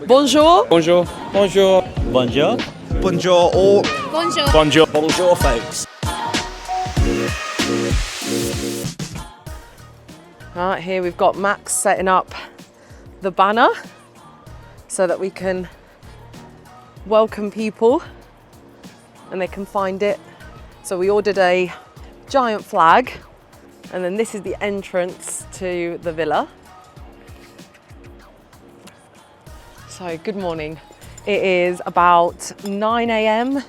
Bonjour. Bonjour. Bonjour. Bonjour. Bonjour or Bonjour. Bonjour. Bonjour, folks. Right, here we've got Max setting up the banner so that we can welcome people and they can find it. So we ordered a giant flag, and then this is the entrance to the villa. So good morning. It is about 9 a.m.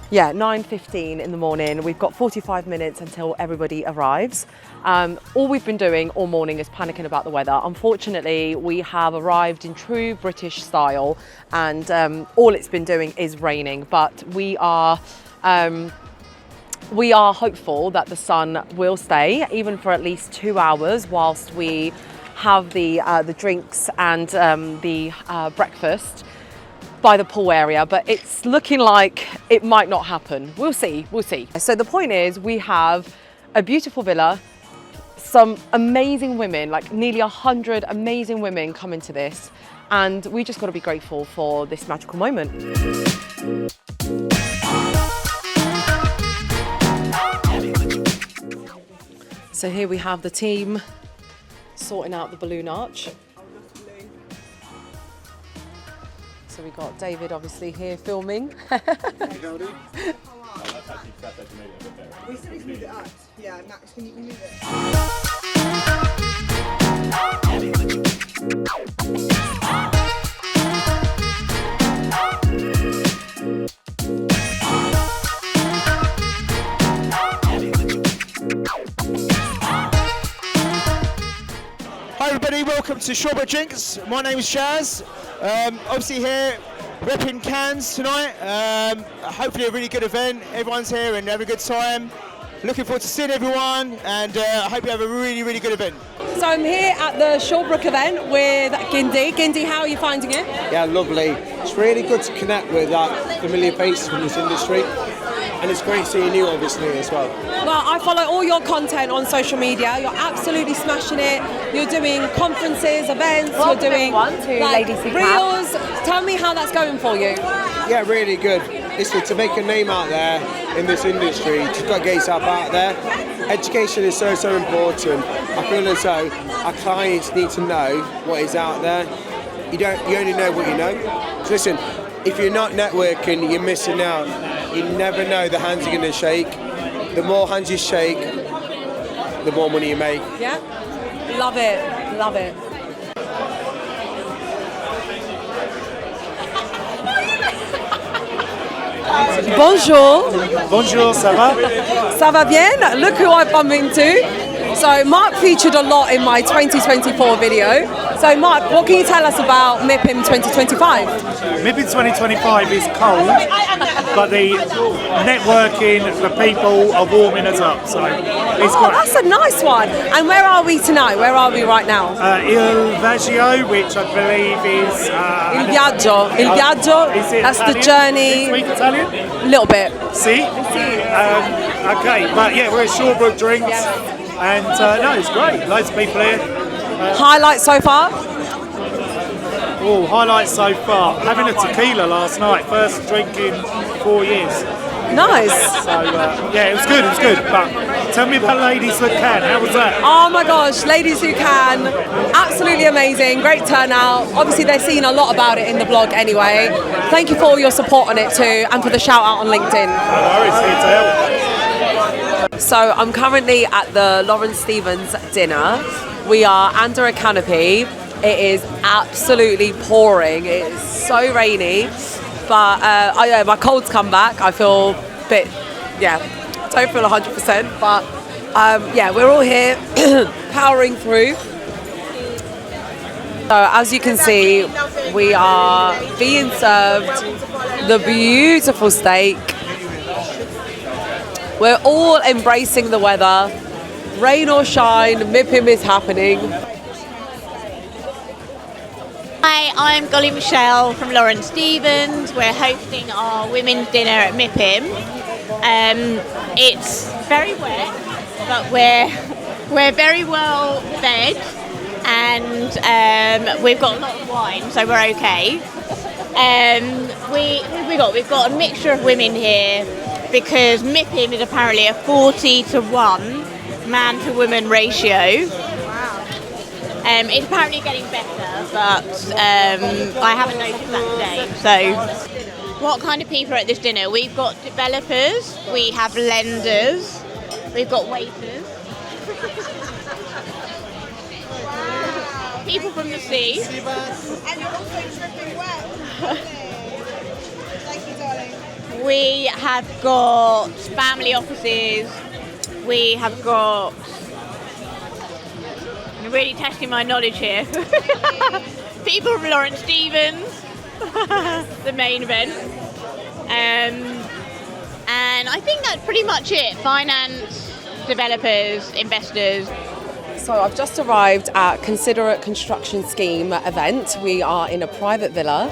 Yeah, 9:15 in the morning. We've got 45 minutes until everybody arrives. All we've been doing all morning is panicking about the weather. Unfortunately, we have arrived in true British style, and all it's been doing is raining. But we are hopeful that the sun will stay, even for at least 2 hours, whilst we have the drinks and the breakfast by the pool area, but it's looking like it might not happen. We'll see. So the point is, we have a beautiful villa, some amazing women, like nearly 100 amazing women come into this, and we just got to be grateful for this magical moment. So here we have the team sorting out the balloon arch. So we got David obviously here filming. we still need to move it up. Yeah, Max, can you move it? Hi everybody, welcome to Shawbrook Drinks. My name is Shaz. Obviously here repping Cannes tonight. Hopefully a really good event. Everyone's here and having a good time. Looking forward to seeing everyone, and I hope you have a really, really good event. So I'm here at the Shawbrook event with Gindi. Gindi, how are you finding it? Yeah, lovely. It's really good to connect with familiar faces from this industry, and it's great seeing you obviously as well. Well, I follow all your content on social media. You're absolutely smashing it. You're doing conferences, events, you're doing reels. Tell me how that's going for you. Yeah, really good. Listen, to make a name out there in this industry, you've got to get yourself out there. Education is so important. I feel as though our clients need to know what is out there. You only know what you know. So listen, if you're not networking, you're missing out. You never know the hands you're going to shake. The more hands you shake, the more money you make. Yeah, love it. Bonjour. Bonjour, ça va? Ça va bien? Look who I bumped into. So Mark featured a lot in my 2024 video. So Mark, what can you tell us about Mipim 2025? Mipim 2025 is cold, but the networking, the people are warming us up, so it's great. That's a nice one. And where are we tonight? Where are we right now? Il Viaggio, which I believe is... Il Viaggio. Il Viaggio, that's Italian? the journey. Speak Italian? A little bit. See? Okay, but yeah, we're at Shawbrook Drinks, and no, it's great. Loads of people here. Highlights so far? Oh, highlights so far. Having a tequila last night, first drink in 4 years. Nice. So yeah, it was good. But tell me about Ladies That Can. How was that? Oh my gosh, Ladies Who Can, absolutely amazing, great turnout. Obviously they're seeing a lot about it in the blog anyway. Thank you for all your support on it too, and for the shout out on LinkedIn. No worries, here to help. So I'm currently at the Lawrence Stevens dinner. We are under a canopy. It is absolutely pouring. It is so rainy, but my cold's come back. I feel a bit, don't feel 100%, but we're all here powering through. So as you can see, we are being served the beautiful steak. We're all embracing the weather. Rain or shine, Mipim is happening. Hi, I'm Golly Michelle from Lawrence Stevens. We're hosting our women's dinner at Mipim. It's very wet, but we're very well fed. and we've got a lot of wine, so we're okay. We've got a mixture of women here because Mipim is apparently a 40-to-1 man to woman ratio. It's apparently getting better, but I haven't noticed that today. So, what kind of people are at this dinner? We've got developers, we have lenders, we've got waiters, people from the sea. And you're also dripping wet. Thank you, darling. We have got family offices. We have got. I'm really testing my knowledge here. People from Lawrence Stevens, the main event. And I think that's pretty much it. Finance, developers, investors. So I've just arrived at Considerate Construction Scheme event. We are in a private villa.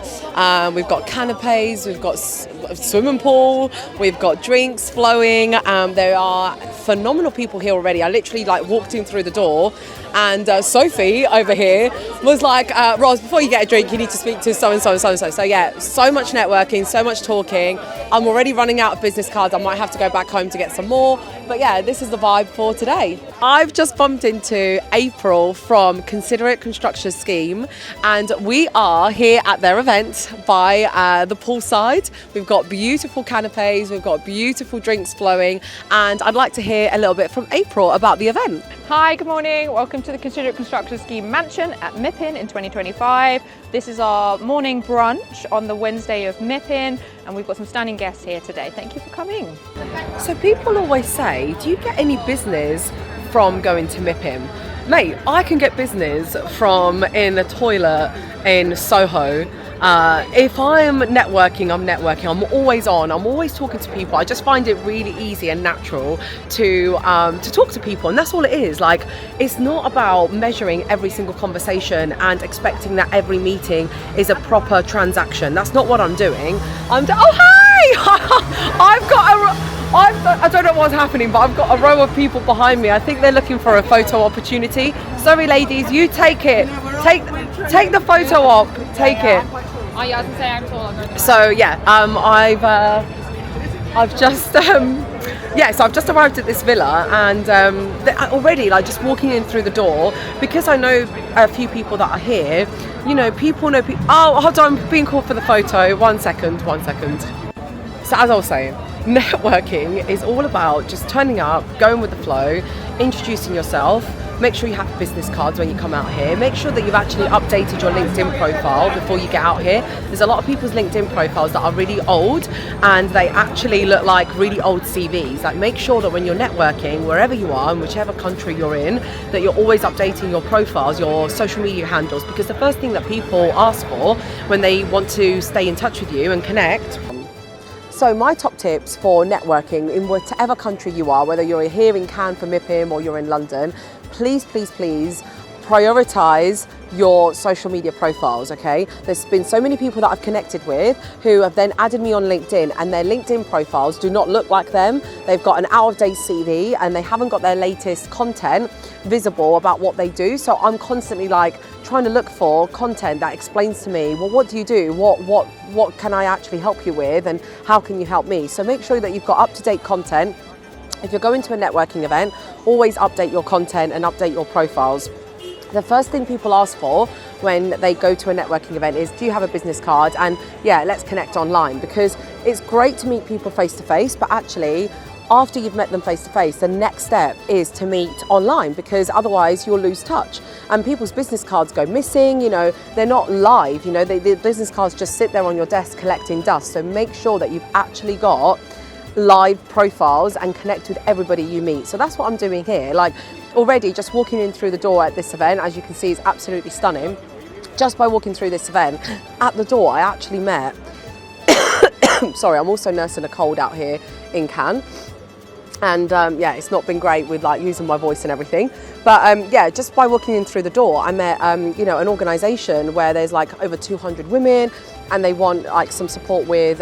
We've got canapes, we've got a swimming pool, we've got drinks flowing. There are phenomenal people here already. I literally walked in through the door, and Sophie over here was like, Ros, before you get a drink, you need to speak to so-and-so and so-and-so. So yeah, so much networking, so much talking. I'm already running out of business cards. I might have to go back home to get some more. But yeah, this is the vibe for today. I've just bumped into April from Considerate Construction Scheme, and we are here at their event by the poolside. We've got beautiful canapes, we've got beautiful drinks flowing, and I'd like to hear a little bit from April about the event. Hi, good morning. Welcome to the Considerate Construction Scheme Mansion at Mipim in 2025. This is our morning brunch on the Wednesday of Mipim, and we've got some stunning guests here today. Thank you for coming. So people always say, do you get any business from going to Mipim? Mate, I can get business from in the toilet in Soho. If I'm networking, I'm networking. I'm always on. I'm always talking to people. I just find it really easy and natural to talk to people, and that's all it is. Like, it's not about measuring every single conversation and expecting that every meeting is a proper transaction. That's not what I'm doing. Oh hi! I don't know what's happening, but I've got a row of people behind me. I think they're looking for a photo opportunity. Sorry, ladies, you take it. Take the photo op. Take it. Oh yeah, I was gonna say I'm tall. So yeah, I've just so I've just arrived at this villa, and already just walking in through the door, because I know a few people that are here. You know, people know people. Oh, hold on, I'm being called for the photo. One second. So as I was saying, networking is all about just turning up, going with the flow, introducing yourself. Make sure you have business cards when you come out here. Make sure that you've actually updated your LinkedIn profile before you get out here. There's a lot of people's LinkedIn profiles that are really old, and they actually look like really old CVs. Like, make sure that when you're networking, wherever you are, in whichever country you're in, that you're always updating your profiles, your social media handles, because the first thing that people ask for when they want to stay in touch with you and connect. So my top tips for networking in whatever country you are, whether you're here in Cannes for Mipim or you're in London, please prioritize your social media profiles, okay? There's been so many people that I've connected with who have then added me on LinkedIn, and their LinkedIn profiles do not look like them. They've got an out-of-date CV, and they haven't got their latest content visible about what they do. So I'm constantly trying to look for content that explains to me, well, what do you do? What can I actually help you with, and how can you help me? So make sure that you've got up-to-date content. If you're going to a networking event, always update your content and update your profiles. The first thing people ask for when they go to a networking event is, do you have a business card? And yeah, let's connect online, because it's great to meet people face to face, but actually after you've met them face to face, the next step is to meet online, because otherwise you'll lose touch. And people's business cards go missing, they're not live, the business cards just sit there on your desk collecting dust. So make sure that you've actually got live profiles and connect with everybody you meet. So that's what I'm doing here. Already just walking in through the door at this event, as you can see, is absolutely stunning. Just by walking through this event, at the door I actually met sorry, I'm also nursing a cold out here in Cannes, and it's not been great with using my voice and everything, but just by walking in through the door I met an organisation where there's over 200 women, and they want some support with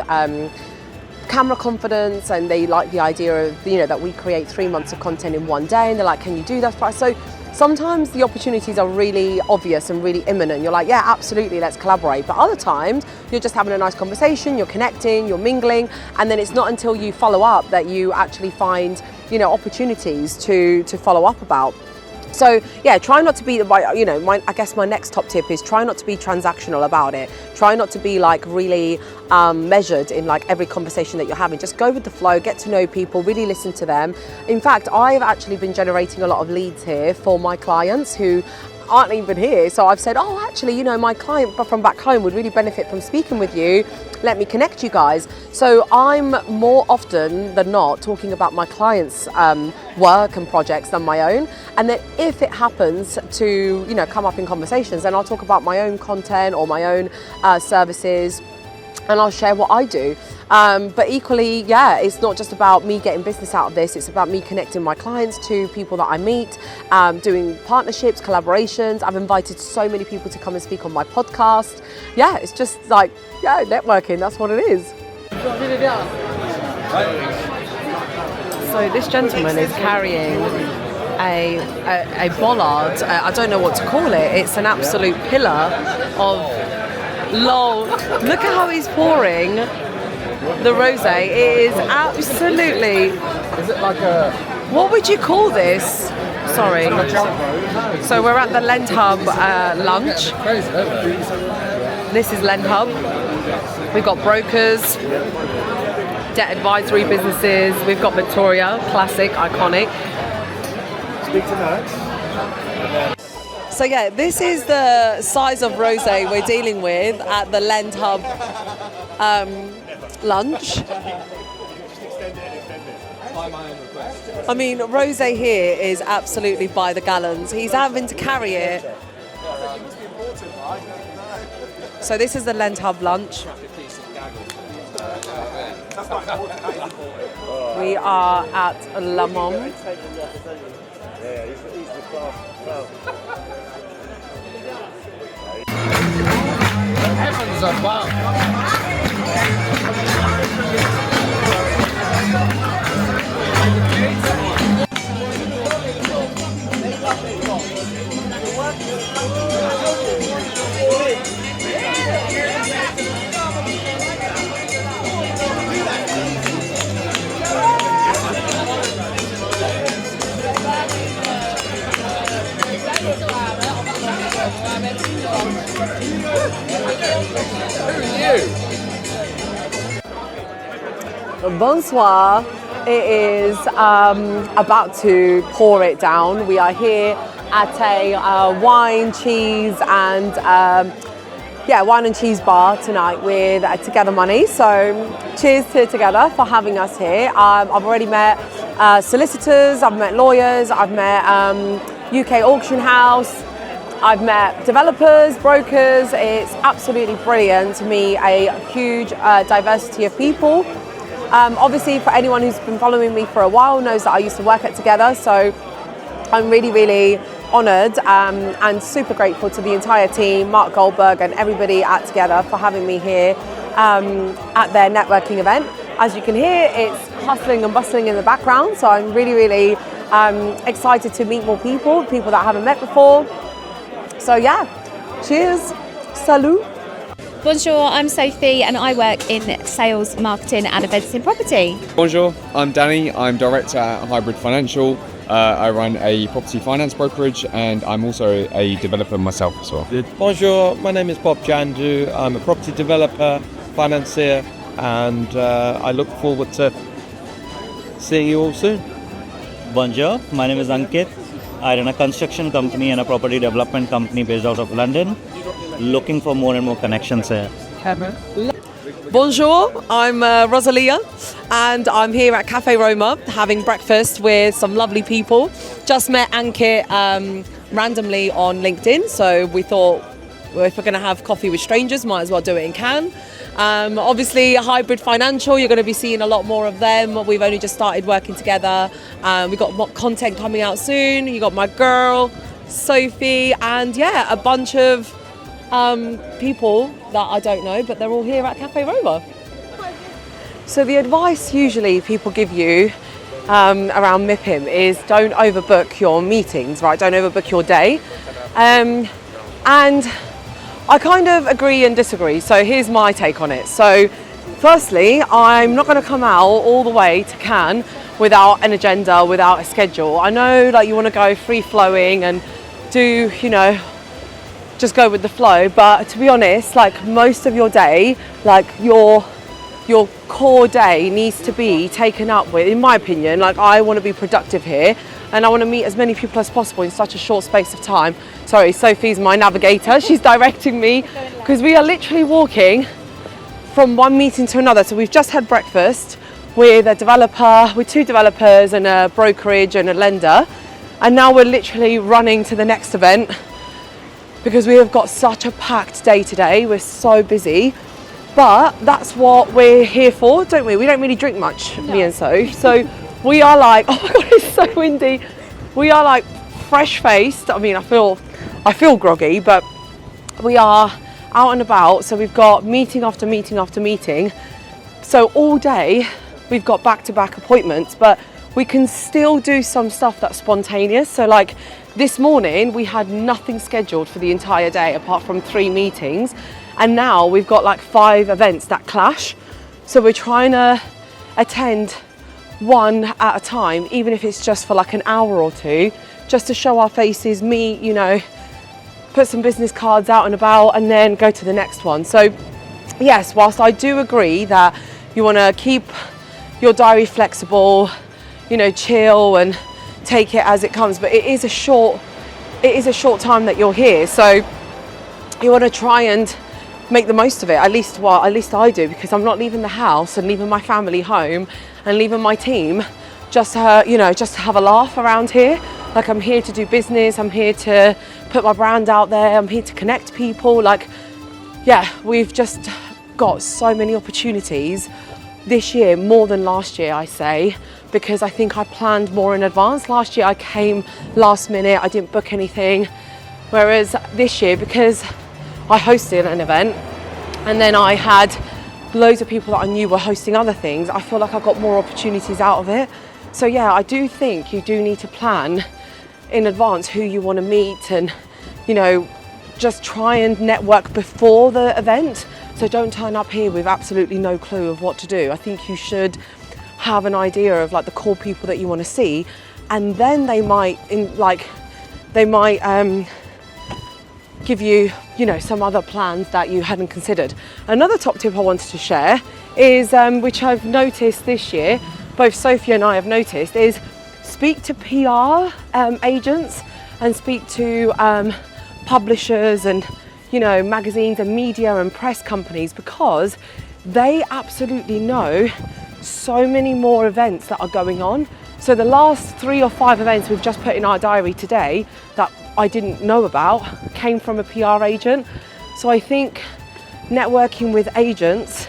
camera confidence, and they like the idea of that we create 3 months of content in one day, and they're like, can you do that for us? So sometimes the opportunities are really obvious and really imminent. You're like, yeah, absolutely, let's collaborate. But other times, you're just having a nice conversation, you're connecting, you're mingling, and then it's not until you follow up that you actually find, opportunities to follow up about. So yeah, try not to be, I guess my next top tip is try not to be transactional about it. Try not to be like really measured in like every conversation that you're having. Just go with the flow, get to know people, really listen to them. In fact, I've actually been generating a lot of leads here for my clients who aren't even here. So I've said, oh, actually, my client from back home would really benefit from speaking with you. Let me connect you guys. So I'm more often than not talking about my clients' work and projects than my own. And then if it happens to, come up in conversations, then I'll talk about my own content or my own services, and I'll share what I do. But equally, yeah, it's not just about me getting business out of this, it's about me connecting my clients to people that I meet, doing partnerships, collaborations. I've invited so many people to come and speak on my podcast. Yeah, it's just like, yeah, networking, that's what it is. So this gentleman is carrying a bollard, I don't know what to call it, it's an absolute pillar of lol. Look at how he's pouring the rosé. It is absolutely. Is it like a? What would you call this? Sorry. So we're at the Lent Hub lunch. This is Lent Hub. We've got brokers, debt advisory businesses. We've got Victoria, classic, iconic. Speak to Max. So yeah, this is the size of rosé we're dealing with at the Lent Hub lunch. I mean, rosé here is absolutely by the gallons. He's having to carry it. So this is the Lent Hub lunch. We are at Le Mans. Heavens above. Bonsoir. It is about to pour it down. We are here at a wine, cheese and wine and cheese bar tonight with Together Money. So cheers to Together for having us here. I've already met solicitors, I've met lawyers, I've met UK auction house, I've met developers, brokers. It's absolutely brilliant to meet a huge diversity of people. Obviously, for anyone who's been following me for a while knows that I used to work at Together, so I'm really, really honoured and super grateful to the entire team, Mark Goldberg and everybody at Together for having me here at their networking event. As you can hear, it's hustling and bustling in the background, so I'm really, really excited to meet more people that I haven't met before. So yeah, cheers, salut. Bonjour, I'm Sophie and I work in sales, marketing and events in property. Bonjour, I'm Danny, I'm director at Hybrid Financial. I run a property finance brokerage and I'm also a developer myself as well. Bonjour, my name is Bob Jandu. I'm a property developer, financier, and I look forward to seeing you all soon. Bonjour, my name is Ankit. I run a construction company and a property development company based out of London. Looking for more and more connections here. Bonjour, I'm Rosalia and I'm here at Cafe Roma having breakfast with some lovely people. Just met Ankit randomly on LinkedIn, so we thought, well, if we're going to have coffee with strangers, might as well do it in Cannes. Obviously, Hybrid Financial, you're going to be seeing a lot more of them. We've only just started working together. We've got content coming out soon. You got my girl, Sophie, and yeah, a bunch of people that I don't know, but they're all here at Cafe Roma. So the advice usually people give you around Mipim is don't overbook your meetings, right? Don't overbook your day. And I kind of agree and disagree. So here's my take on it. So firstly, I'm not going to come out all the way to Cannes without an agenda, without a schedule. I know like you want to go free flowing and do, you know, just go with the flow. But to be honest, like most of your day, like your core day needs to be taken up with, in my opinion, like I want to be productive here and I want to meet as many people as possible in such a short space of time. Sorry, Sophie's my navigator. She's directing me because we are literally walking from one meeting to another. So we've just had breakfast with a developer, with 2 developers and a brokerage and a lender. And now we're literally running to the next event because we have got such a packed day today. We're so busy. But that's what we're here for, don't we? We don't really drink much, me and So we are like, oh my God, it's so windy. We are like fresh-faced. I mean, I feel groggy, but we are out and about. So we've got meeting after meeting after meeting. So all day we've got back-to-back appointments, but we can still do some stuff that's spontaneous. So like this morning, we had nothing scheduled for the entire day apart from 3 meetings. And now we've got like 5 events that clash. So we're trying to attend one at a time, even if it's just for like an hour or 2, just to show our faces, meet, you know, put some business cards out and about and then go to the next one. So yes, whilst I do agree that you want to keep your diary flexible, you know, chill and take it as it comes, but it is a short time that you're here. So you want to try and make the most of it, at least I do, because I'm not leaving the house and leaving my family home and leaving my team just to, you know, just to have a laugh around here. Like I'm here to do business, I'm here to put my brand out there, I'm here to connect people. Like, yeah, we've just got so many opportunities this year, more than last year, I say, because I think I planned more in advance. Last year I came last minute, I didn't book anything. Whereas this year, because I hosted an event and then I had loads of people that I knew were hosting other things, I feel like I got more opportunities out of it. So yeah, I do think you do need to plan in advance who you want to meet and, you know, just try and network before the event. So don't turn up here with absolutely no clue of what to do. I think you should have an idea of like the core people that you want to see, and then they might give you, you know, some other plans that you hadn't considered. Another top tip I wanted to share is, which I've noticed this year, both Sophie and I have noticed, is speak to PR agents and speak to publishers and, you know, magazines and media and press companies, because they absolutely know so many more events that are going on. So the last 3 or 5 events we've just put in our diary today that I didn't know about came from a PR agent. So I think networking with agents,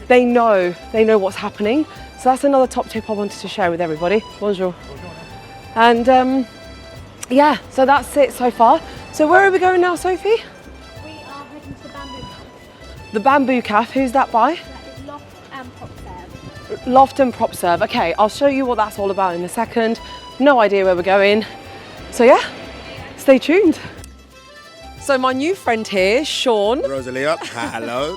they know what's happening. So that's another top tip I wanted to share with everybody. Bonjour. And yeah, so that's it so far. So where are we going now, Sophie? We are heading to the Bamboo Cafe. The Bamboo Cafe, who's that by? That is Loft and Prop Serve. Loft and Prop Serve. Okay, I'll show you what that's all about in a second. No idea where we're going. So yeah, stay tuned. So my new friend here, Sean. Rosalia, hello.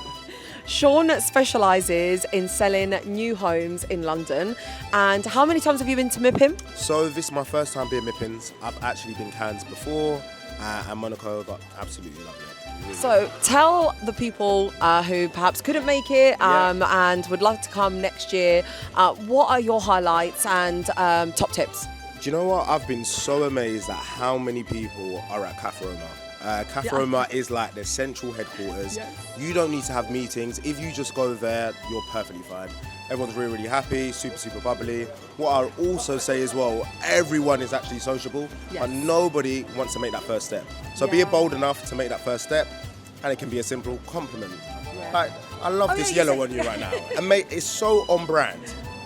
Sean specialises in selling new homes in London. And how many times have you been to Mipim? So this is my first time being Mipim's. I've actually been Cannes before and Monaco, but absolutely lovely. Really. So tell the people who perhaps couldn't make it and would love to come next year, what are your highlights and top tips? Do you know what? I've been so amazed at how many people are at Cafe Roma. Cafe Roma is like the central headquarters. Yes. You don't need to have meetings. If you just go there, you're perfectly fine. Everyone's really, really happy, super bubbly. What I'll also say as well, everyone is actually sociable, but nobody wants to make that first step. So be bold enough to make that first step, and it can be a simple compliment. Yeah. Like, I love this yellow on you right now. And mate, it's so on brand.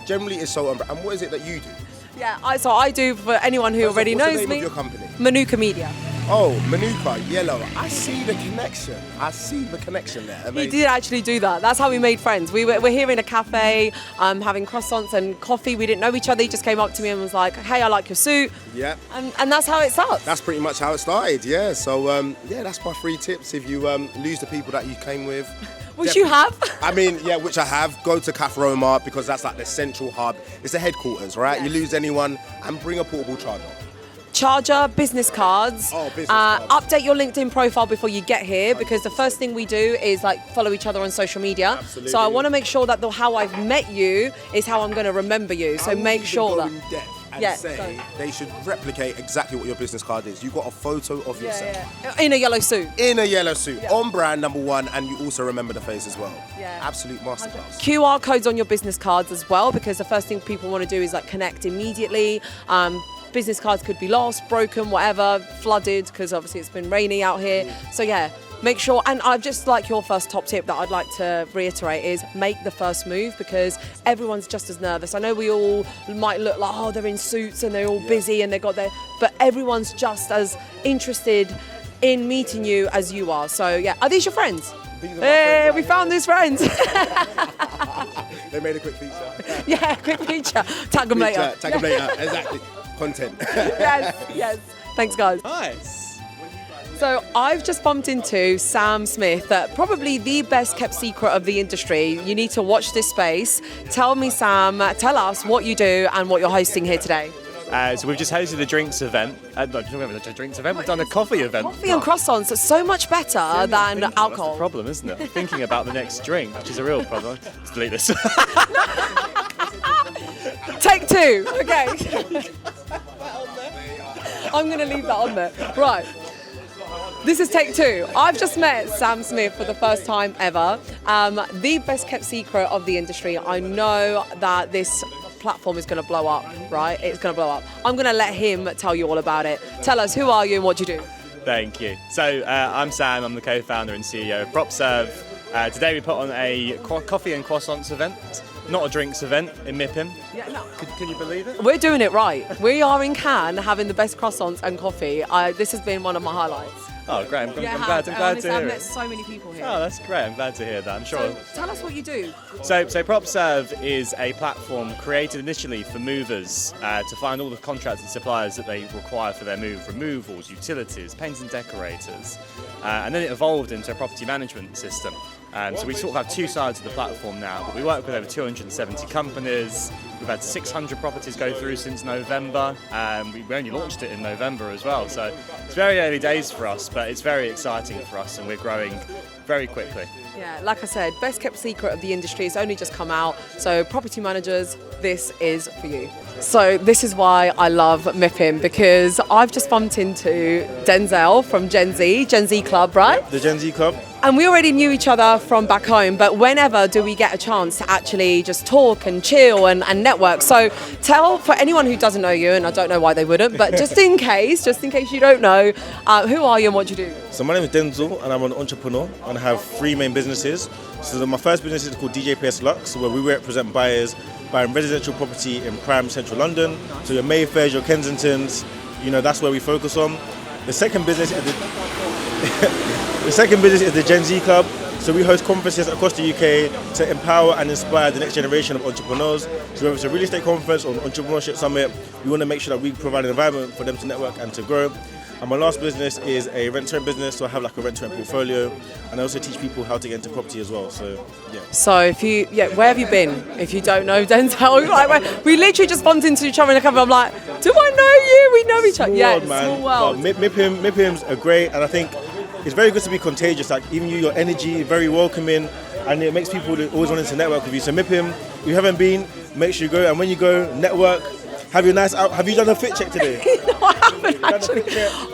Generally, it's so on brand. And what is it that you do? Yeah, so I do, for anyone who already knows me. What's the name of your company? Manuka Media. Oh, Manuka, yellow. I see the connection. There. You Amazing. did actually do that. That's how we made friends. We're here in a cafe, having croissants and coffee. We didn't know each other. He just came up to me and was like, "Hey, I like your suit." Yeah. And that's how it starts. That's pretty much how it started. Yeah. So that's my 3 tips. If you lose the people that you came with. Which you have. I mean, yeah, which I have. Go to Cafe Roma because that's like the central hub. It's the headquarters, right? Yes. You lose anyone and bring a portable charger. Charger, business cards. Oh, business cards. Update your LinkedIn profile before you get here because the first thing we do is like follow each other on social media. Absolutely. So I want to make sure that how I've met you is how I'm going to remember you. So make sure that. In depth and Yeah, say go. they should replicate exactly what your business card is. You got a photo of yourself In a yellow suit. in a yellow suit, on brand, number 1, and you also remember the face as well. Yeah. Absolute masterclass. QR codes on your business cards as well because the first thing people want to do is like connect immediately. Business cards could be lost, broken, whatever, flooded because obviously it's been rainy out here. So yeah, make sure. And I've just like your first top tip that I'd like to reiterate is make the first move because everyone's just as nervous. I know we all might look like, oh, they're in suits and they're all busy and they got their, but everyone's just as interested in meeting you as you are. So yeah, are these your friends? Hey, we found these friends. They made a quick feature. Yeah, quick feature. Tag them later. Tag them later, exactly. Content. Yes. Thanks, guys. Nice. So I've just bumped into Sam Smith, probably the best kept secret of the industry. You need to watch this space. Tell me, Sam, tell us what you do and what you're hosting here today. So we've just hosted a drinks event. We've done a coffee event. Coffee and croissants are so much better than That's alcohol. the problem, isn't it? Thinking about the next drink, which is a real problem. Let's delete this. Take 2. Okay. I'm going to leave that on there. Right. This is take 2. I've just met Sam Smith for the first time ever. The best kept secret of the industry. I know that this platform is going to blow up, right? It's going to blow up. I'm going to let him tell you all about it. Tell us, who are you and what do you do? Thank you. So I'm Sam. I'm the co-founder and CEO of PropServe. Today we put on a coffee and croissants event, not a drinks event in Mipim. Yeah, no. Can you believe it? We're doing it right. We are in Cannes having the best croissants and coffee. This has been one of my highlights. Oh, great. I'm glad Honestly, to hear I've met it. so many people here. Oh, that's great. I'm glad to hear that. I'm sure. So tell us what you do. So PropServe is a platform created initially for movers to find all the contracted suppliers that they require for their move, removals, utilities, painters and decorators. And then it evolved into a property management system. So we sort of have 2 sides of the platform now, but we work with over 270 companies. We've had 600 properties go through since November. We only launched it in November as well, so it's very early days for us, but it's very exciting for us and we're growing very quickly. Yeah, like I said, best kept secret of the industry. It's only just come out. So property managers, this is for you. So this is why I love Mipim because I've just bumped into Denzel from Gen Z Club, right? The Gen Z Club. And we already knew each other from back home, but whenever do we get a chance to actually just talk and chill and network? So tell, for anyone who doesn't know you, and I don't know why they wouldn't, but just in case you don't know, who are you and what do you do? So my name is Denzel and I'm an entrepreneur and I have 3 main businesses. So my first business is called DJ PS Lux, where we represent buyers buying residential property in prime central London. So your Mayfairs, your Kensingtons, that's where we focus on. The second business is the Gen Z Club. So we host conferences across the UK to empower and inspire the next generation of entrepreneurs. So whether it's a real estate conference or an entrepreneurship summit, we want to make sure that we provide an environment for them to network and to grow. And my last business is a rent-to-rent business, so I have like a rent-to-rent portfolio, and I also teach people how to get into property as well. So yeah. So where have you been? If you don't know Denzel, we literally just bumped into each other in the cafe. I'm like, do I know you? We know each other. Yeah, small world. But Mipims are great, and I think it's very good to be contagious. Like even your energy, very welcoming, and it makes people always wanting to network with you. So Mipim, if you haven't been, make sure you go, and when you go, network. Have you done a fit check today? No, I haven't actually.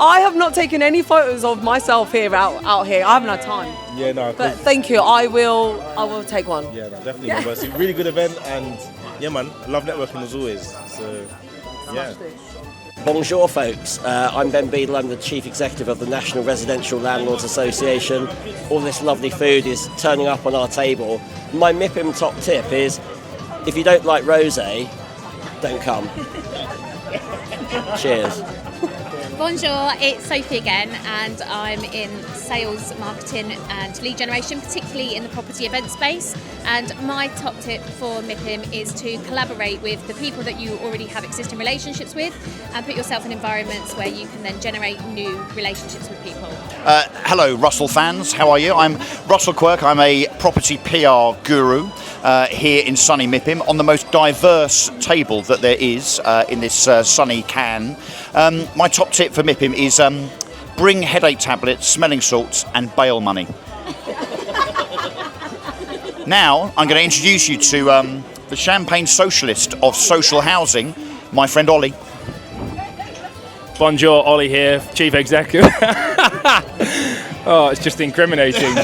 I have not taken any photos of myself here out here. I haven't had time. Yeah, no. But thank you. I will take one. Yeah, no, definitely. Yeah. It's a really good event, and yeah, man, I love networking as always. So yeah. Bonjour, folks. I'm Ben Beadle. I'm the Chief Executive of the National Residential Landlords Association. All this lovely food is turning up on our table. My Mipim top tip is, if you don't like rosé, don't come. Cheers. Bonjour, it's Sophie again, and I'm in sales, marketing and lead generation, particularly in the property event space. And my top tip for Mipim is to collaborate with the people that you already have existing relationships with and put yourself in environments where you can then generate new relationships with people. Hello Russell fans, how are you? I'm Russell Quirk, I'm a property PR guru here in sunny Mipim on the most diverse table that there is in this sunny Cannes. My top tip for Mipim is bring headache tablets, smelling salts and bail money. Now I'm going to introduce you to the champagne socialist of social housing, my friend Ollie. Bonjour, Ollie here, Chief Executive. Oh, it's just incriminating.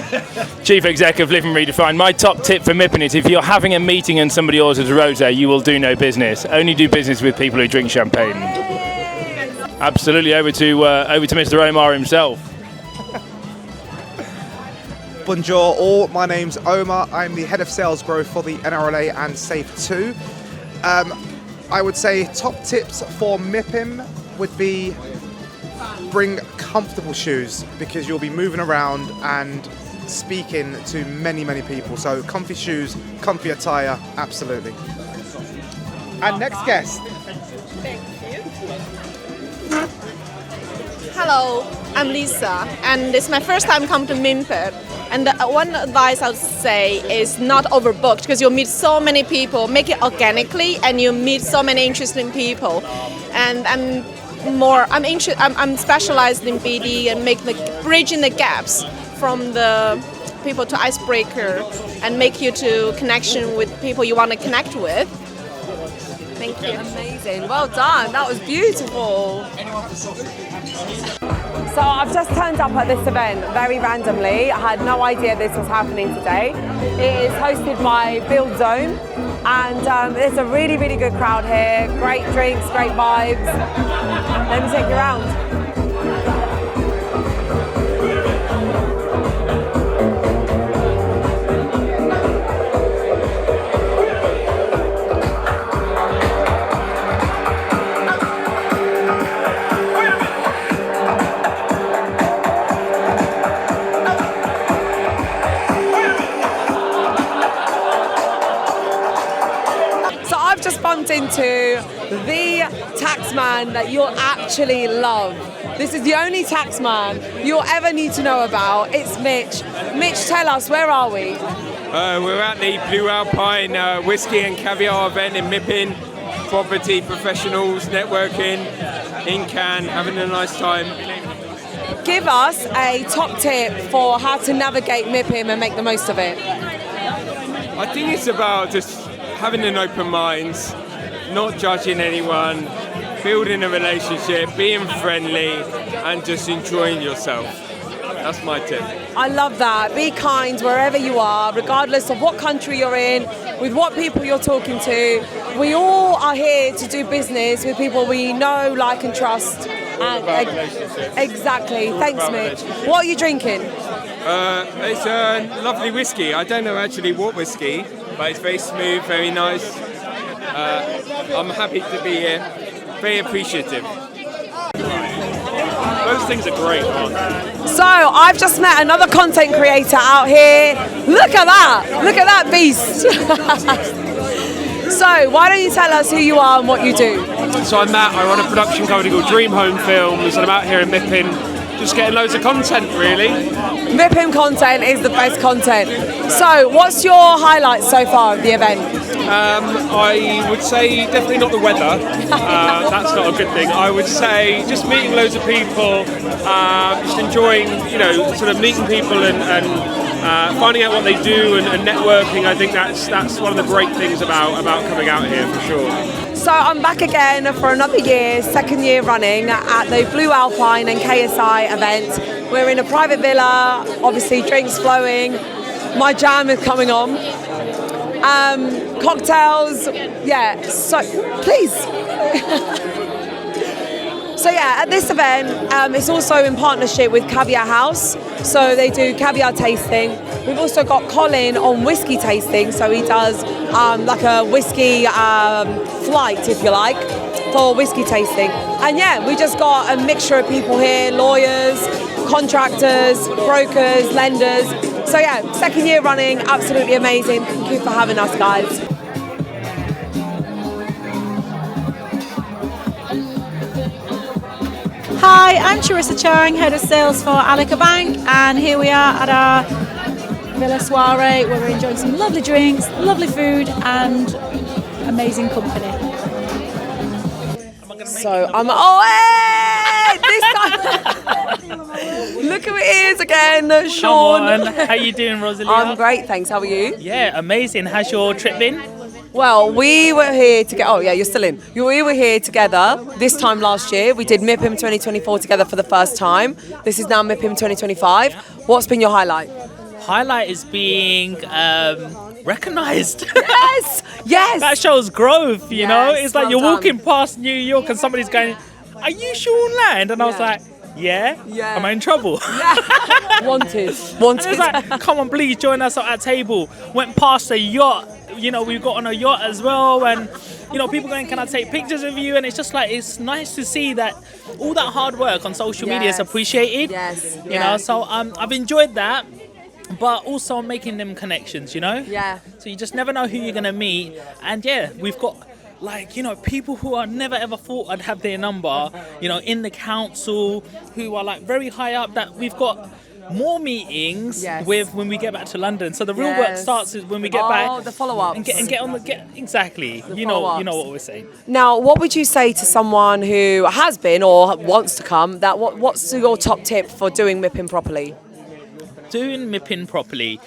Chief Exec of Living Redefined. My top tip for Mipim is if you're having a meeting and somebody orders a rosé, you will do no business. Only do business with people who drink champagne. Absolutely, over to Mr. Omar himself. Bonjour all, my name's Omar. I'm the Head of Sales Growth for the NRLA and SAFE2. I would say top tips for Mipim would be bring comfortable shoes because you'll be moving around and speaking to many people. So comfy shoes, comfy attire, absolutely. And next guest. Hello, I'm Lisa, and it's my first time come to Mipim. And the one advice I would say is not overbooked because you'll meet so many people. Make it organically, and you meet so many interesting people. And I'm specialized in BD and bridging the gaps from the people to icebreaker and make you to connection with people you want to connect with. Thank you. Amazing. Well done. That was beautiful. So I've just turned up at this event very randomly. I had no idea this was happening today. It is hosted by Build Zone, and there's a really good crowd here. Great drinks, great vibes. Let me take you around. Into the taxman that you'll actually love. This is the only taxman you'll ever need to know about. It's Mitch. Mitch, tell us, where are we? We're at the Blue Alpine Whiskey and Caviar event in Mipim. Property professionals networking in Cannes, having a nice time. Give us a top tip for how to navigate Mipim and make the most of it. I think it's about just having an open mind, not judging anyone, building a relationship, being friendly, and just enjoying yourself. That's my tip. I love that. Be kind wherever you are, regardless of what country you're in, with what people you're talking to. We all are here to do business with people we know, like, and trust. And exactly. Thanks, Mitch. What are you drinking? It's a lovely whiskey. I don't know actually what whiskey, but it's very smooth, very nice. I'm happy to be here, very appreciative. Those things are great, aren't they? So I've just met another content creator out here. Look at that beast. So why don't you tell us who you are and what you do? So I'm Matt, I run a production company called Dream Home Films, and I'm out here in Mipim just getting loads of content, really. Mipim content is the best content. So what's your highlights so far of the event? I would say definitely not the weather. That's not a good thing. I would say just meeting loads of people, just enjoying, sort of meeting people and finding out what they do and networking. I think that's one of the great things about coming out here for sure. So I'm back again for another year, second year running at the Blue Alpine and KSI event. We're in a private villa, obviously drinks flowing. My jam is coming on. Cocktails, yeah, so please. So yeah, at this event, it's also in partnership with Caviar House. So they do caviar tasting. We've also got Colin on whiskey tasting. So he does like a whiskey flight, if you like, for whiskey tasting. And yeah, we just got a mixture of people here, lawyers, contractors, brokers, lenders. So yeah, 2nd year running, absolutely amazing. Thank you for having us, guys. Hi, I'm Charissa Chang, Head of Sales for Alica Bank, and here we are at our Villa Soiree where we're enjoying some lovely drinks, lovely food and amazing company. So I'm this time. Look who it is again, Sean. Come on. How you doing, Rosalia? I'm great, thanks. How are you? Yeah, amazing. How's your trip been? Well, we were here together. Oh yeah, you're still in. We were here together this time last year. We did Mipim 2024 together for the first time. This is now Mipim 2025. What's been your highlight? Highlight is being recognised. Yes, yes. That shows growth, you know? It's like well you're done. walking past New York and somebody's going, "Are you Sean Land?" And I was like, yeah. Am I in trouble? Wanted. And it's like, come on, please join us at our table. Went past a yacht. You know, we got on a yacht as well, and you know, people going, "Can I take pictures of you?" And it's just like, it's nice to see that all that hard work on social media is appreciated. Yes. You know, so I've enjoyed that, but also making them connections. You know. Yeah. So you just never know who you're gonna meet, and yeah, we've got. Like, you know, people who I never ever thought I'd have their number, you know, in the council, who are like very high up, that we've got more meetings with when we get back to London. So the real work starts is when we get back. Oh, the follow-ups. And get on the exactly. You know what we're saying. Now, what would you say to someone who has been or wants to come? That what's your top tip for doing Mipim properly? Doing Mipim properly.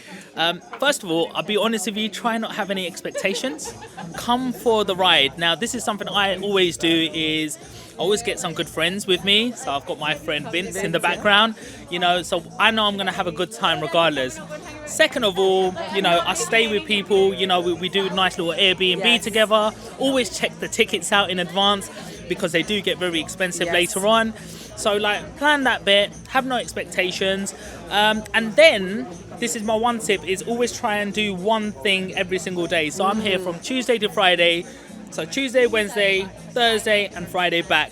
First of all, I'll be honest with you, try not have any expectations. Come for the ride. Now, this is something I always do is I always get some good friends with me. So I've got my friend Vince in the background, you know, so I know I'm going to have a good time regardless. Second of all, you know, I stay with people, you know, we do a nice little Airbnb together. Always check the tickets out in advance because they do get very expensive later on. So like plan that bit, have no expectations, and then this is my one tip is always try and do one thing every single day. So I'm here from Tuesday to Friday, so Tuesday, Wednesday, Thursday and Friday back.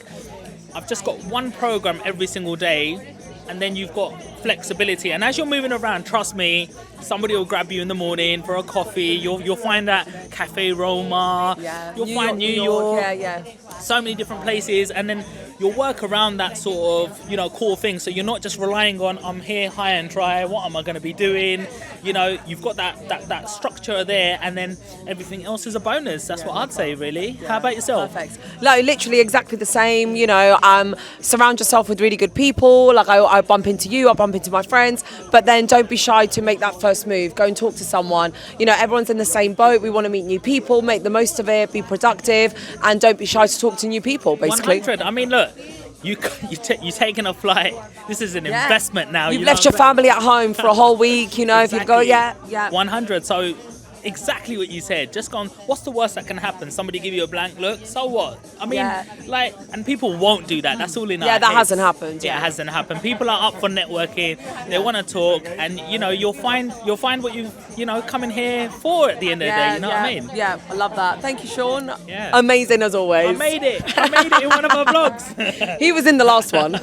I've just got one program every single day, and then you've got flexibility. And as you're moving around, trust me, somebody will grab you in the morning for a coffee. You'll find that Cafe Roma. You'll find New York. So many different places, and then you'll work around that sort of, you know, core thing. So you're not just relying on, I'm here high and dry, what am I going to be doing? You know, you've got that structure there, and then everything else is a bonus. That's what I'd say, really. How about yourself? Perfect. Like literally exactly the same, you know, surround yourself with really good people. Like I bump into you, I bump into my friends, but then don't be shy to make that first move. Go and talk to someone. You know, everyone's in the same boat. We want to meet new people, make the most of it, be productive, and don't be shy to talk to new people, basically. 100. I mean, look, you're taking a flight. This is an investment now. You've left your family at home for a whole week, you know, if you go, 100. So exactly what you said. Just gone, what's the worst that can happen? Somebody give you a blank look? So what? I mean, like, and people won't do that. That's all in our that heads. hasn't happened. Yeah, it hasn't happened. People are up for networking. They want to talk, and you know, you'll find what you know coming here for at the end of the day. You know what I mean? Yeah, I love that. Thank you, Sean. Amazing as always. I made it in one of our vlogs. He was in the last one.